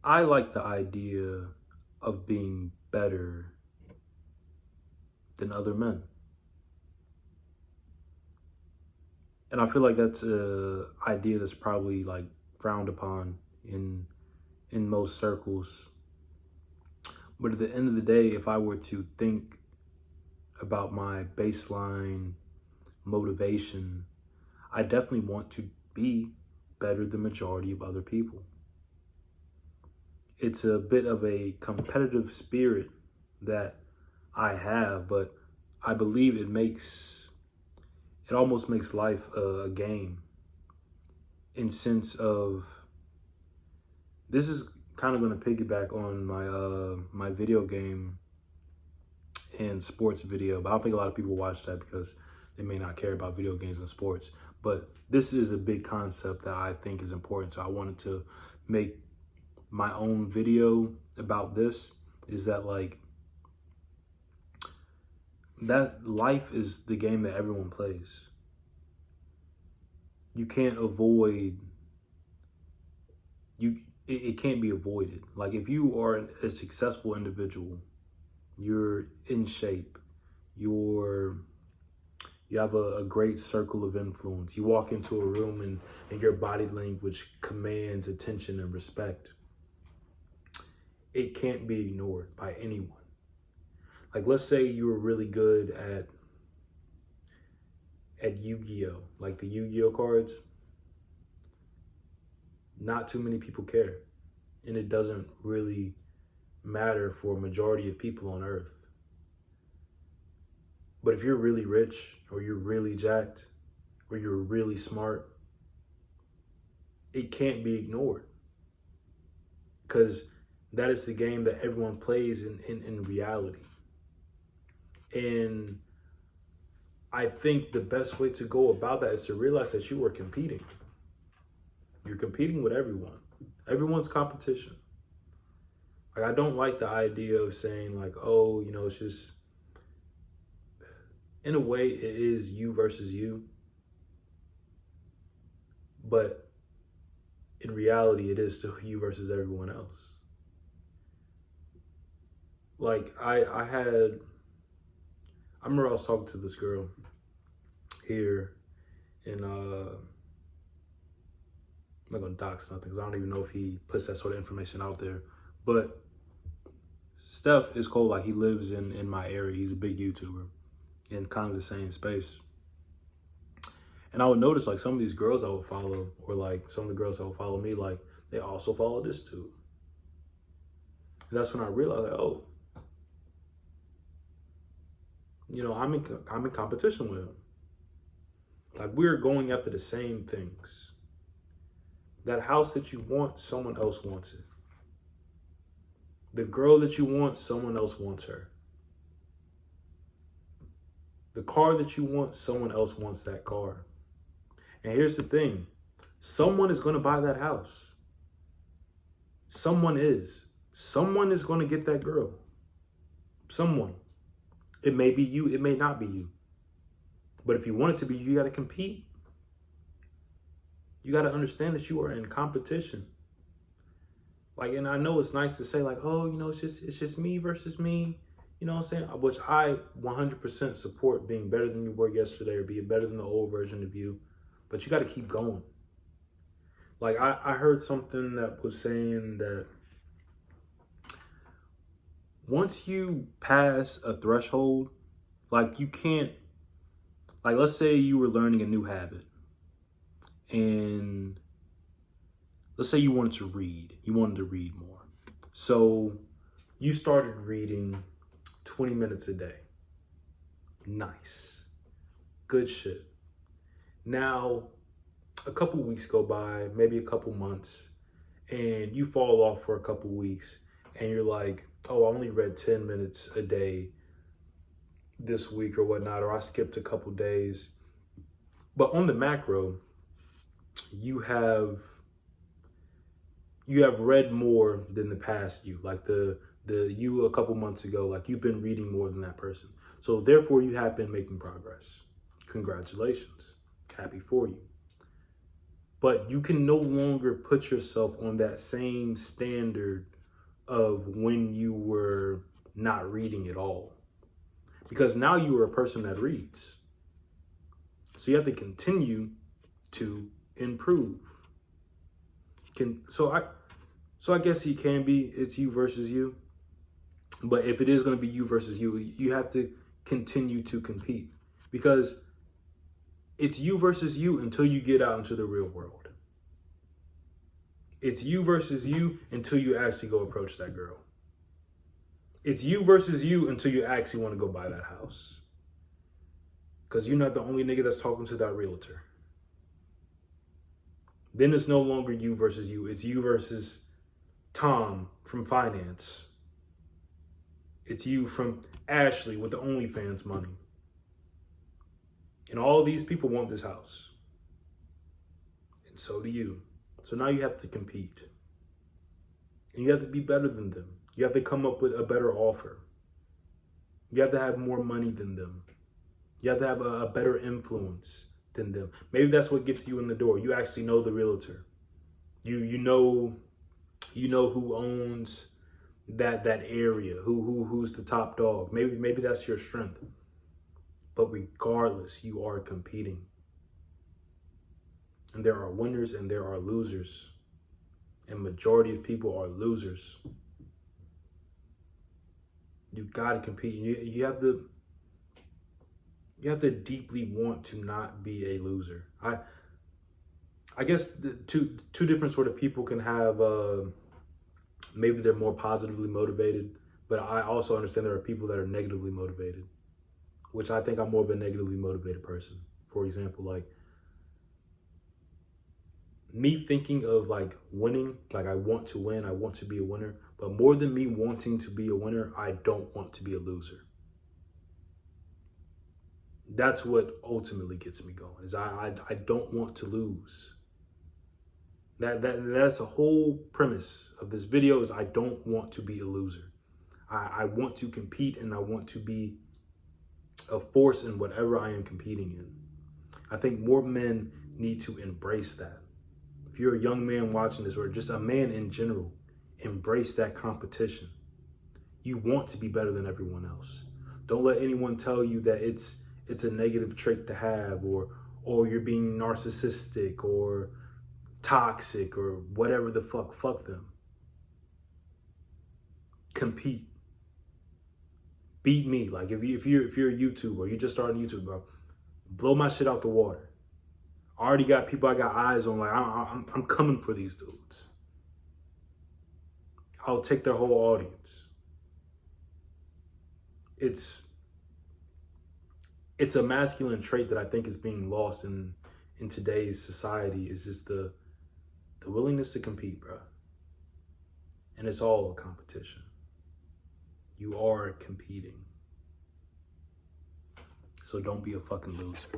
I like the idea of being better than other men. And I feel like that's a idea that's probably like frowned upon in most circles. But at the end of the day, if I were to think about my baseline motivation, I definitely want to be better than the majority of other people. It's a bit of a competitive spirit that I have, but I believe it almost makes life a game in sense of this is kind of going to piggyback on my video game and sports video, but I don't think a lot of people watch that because they may not care about video games and sports. But this is a big concept that I think is important. So I wanted to make my own video about this. Is that like that life is the game that everyone plays. You can't avoid you it can't be avoided. Like if you are a successful individual, you're in shape, you're you have a great circle of influence. You walk into a room and your body language commands attention and respect. It can't be ignored by anyone. Like let's say you were really good at Yu-Gi-Oh, like the Yu-Gi-Oh cards. Not too many people care. And it doesn't really matter for a majority of people on earth. But if you're really rich or you're really jacked or you're really smart, it can't be ignored because that is the game that everyone plays in reality. And I think the best way to go about that is to realize that you are competing. You're competing with everyone. Everyone's competition. Like I don't like the idea of saying like, oh, it's just in a way it is you versus you. But in reality, it is still you versus everyone else. Like I remember I was talking to this girl here and I'm not gonna dox nothing because I don't even know if he puts that sort of information out there. But Steph is cool. Like he lives in my area. He's a big YouTuber in kind of the same space. And I would notice like some of these girls I would follow, or like some of the girls that would follow me, like they also follow this dude. And that's when I realized, like, oh, I'm in competition with him. Like we're going after the same things. That house that you want, someone else wants it. The girl that you want, someone else wants her. The car that you want, someone else wants that car. And here's the thing. Someone is going to buy that house. Someone is. Someone is going to get that girl. Someone. It may be you. It may not be you. But if you want it to be you, got to compete. You got to understand that you are in competition. Like, and I know it's nice to say like, oh, it's just me versus me. You know what I'm saying? Which I 100% support being better than you were yesterday or being better than the old version of you. But you got to keep going. Like I heard something that was saying that once you pass a threshold, like you can't, like let's say you were learning a new habit and let's say you wanted to read more. So you started reading 20 minutes a day. Nice. Good shit. Now, a couple weeks go by, maybe a couple months, and you fall off for a couple weeks and you're like, oh, I only read 10 minutes a day this week or whatnot, or I skipped a couple days. But on the macro, you have read more than the past you, like the you a couple months ago, like you've been reading more than that person. So therefore you have been making progress. Congratulations. Happy for you. But you can no longer put yourself on that same standard of when you were not reading at all. Because now you are a person that reads. So you have to continue to improve. So I guess it can be it's you versus you. But if it is going to be you versus you, you have to continue to compete. Because it's you versus you until you get out into the real world. It's you versus you until you actually go approach that girl. It's you versus you until you actually want to go buy that house. Because you're not the only nigga that's talking to that realtor. Then it's no longer you versus you. It's you versus Tom from finance. It's you from Ashley with the OnlyFans money. And all these people want this house. And so do you. So now you have to compete. And you have to be better than them. You have to come up with a better offer. You have to have more money than them. You have to have a better influence than them. Maybe that's what gets you in the door. You actually know the realtor. You know who owns that area, who's the top dog. Maybe that's your strength. But regardless, you are competing. And there are winners and there are losers. And majority of people are losers. You gotta compete. You have to deeply want to not be a loser. I guess the two different sort of people can have maybe they're more positively motivated, but I also understand there are people that are negatively motivated, which I think I'm more of a negatively motivated person. For example, like me thinking of like winning, like I want to win, I want to be a winner, but more than me wanting to be a winner, I don't want to be a loser. That's what ultimately gets me going, is I don't want to lose. That's the whole premise of this video, is I don't want to be a loser. I want to compete and I want to be a force in whatever I am competing in. I think more men need to embrace that. If you're a young man watching this, or just a man in general, embrace that competition. You want to be better than everyone else. Don't let anyone tell you that it's a negative trait to have, or you're being narcissistic or toxic or whatever the fuck. Fuck them. Compete. Beat me. Like if you're a YouTuber, you just starting YouTube, bro, blow my shit out the water. I already got people I got eyes on. Like I'm coming for these dudes. I'll take their whole audience. It's a masculine trait that I think is being lost in today's society, is just the willingness to compete, bro. And it's all a competition. You are competing. So don't be a fucking loser.